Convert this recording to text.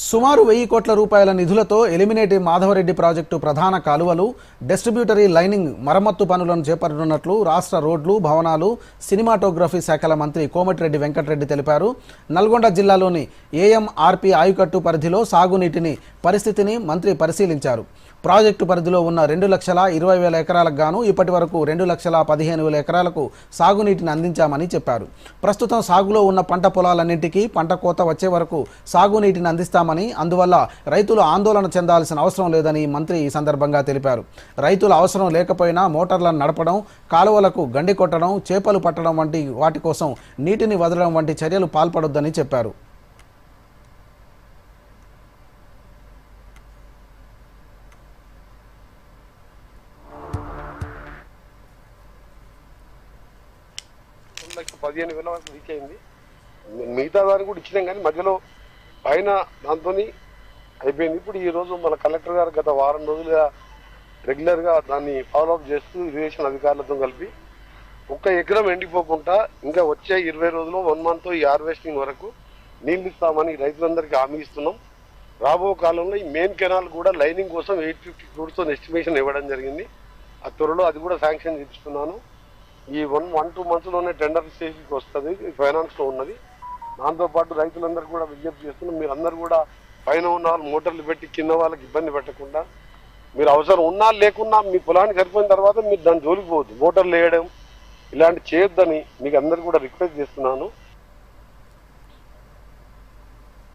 సుమారు 1000 కోట్ల రూపాయల నిధులతో ఎలిమినేటి మాధవరెడ్డి ప్రాజెక్టు ప్రధాన కాలువలు, డిస్ట్రిబ్యూటరీ లైనింగ్ మరమ్మత్తు పనులను చేపట్టనున్నట్లు రాష్ట్ర రోడ్లు, భవనాలు, సినిమాటోగ్రఫీ శాఖల మంత్రి కోమటిరెడ్డి వెంకటరెడ్డి తెలిపారు. నల్గొండ జిల్లాలోని ఏఎంఆర్పీ ఆయుకట్టు పరిధిలో సాగునీటిని పరిస్థితిని మంత్రి పరిశీలించారు. ప్రాజెక్టు పరిధిలో ఉన్న 2,20,000 ఎకరాలకు గాను ఇప్పటి వరకు 2,15,000 ఎకరాలకు సాగునీటిని అందించామని చెప్పారు. ప్రస్తుతం సాగులో ఉన్న పంట పొలాలన్నింటికీ పంట కోత వచ్చే వరకు సాగునీటిని అందిస్తామని, అందువల్ల రైతులు ఆందోళన చెందాల్సిన అవసరం లేదని మంత్రి ఈ సందర్భంగా తెలిపారు. రైతుల అవసరం లేకపోయినా మోటార్లను నడపడం, కాలువలకు గండి కొట్టడం, చేపలు పట్టడం వంటి వాటి కోసం నీటిని వదలడం వంటి చర్యలు పాల్పడొద్దని చెప్పారు. లక్ష 15,000 వరకు రీచ్ అయింది. మిగతా దాన్ని కూడా ఇచ్చినాం కానీ మధ్యలో పైన దాంతో అయిపోయింది. ఇప్పుడు ఈ రోజు మన కలెక్టర్ గారు గత వారం రోజులుగా రెగ్యులర్గా దాన్ని ఫాలోఅప్ చేస్తూ ఇరిగేషన్ అధికారులతో కలిపి ఒక్క ఎకరం ఎండిపోకుండా ఇంకా వచ్చే 20 రోజుల్లో 1 మంత్ ఈ హార్వెస్టింగ్ వరకు నీళ్ళు ఇస్తామని రైతులందరికీ హామీ ఇస్తున్నాం. రాబో కాలంలో ఈ మెయిన్ కెనాల్ కూడా లైనింగ్ కోసం 850 crores ఎస్టిమేషన్ ఇవ్వడం జరిగింది. ఆ త్వరలో అది కూడా శాంక్షన్ చేస్తున్నాను. ఈ 1-2 monthsలోనే టెండర్ స్టేజ్కి వస్తుంది, ఫైనాన్స్లో ఉన్నది. దాంతోపాటు రైతులందరూ కూడా విజ్ఞప్తి చేస్తున్నాం, మీరు అందరూ కూడా పైన ఉన్న వాళ్ళు మోటార్లు పెట్టి కింద వాళ్ళకి ఇబ్బంది పెట్టకుండా, మీరు అవసరం ఉన్నా లేకున్నా మీ పొలానికి సరిపోయిన తర్వాత మీరు దాన్ని జోలికి పోవద్దు, మోటార్లు వేయడం ఇలాంటి చేయొద్దని మీకు అందరూ కూడా రిక్వెస్ట్ చేస్తున్నాను.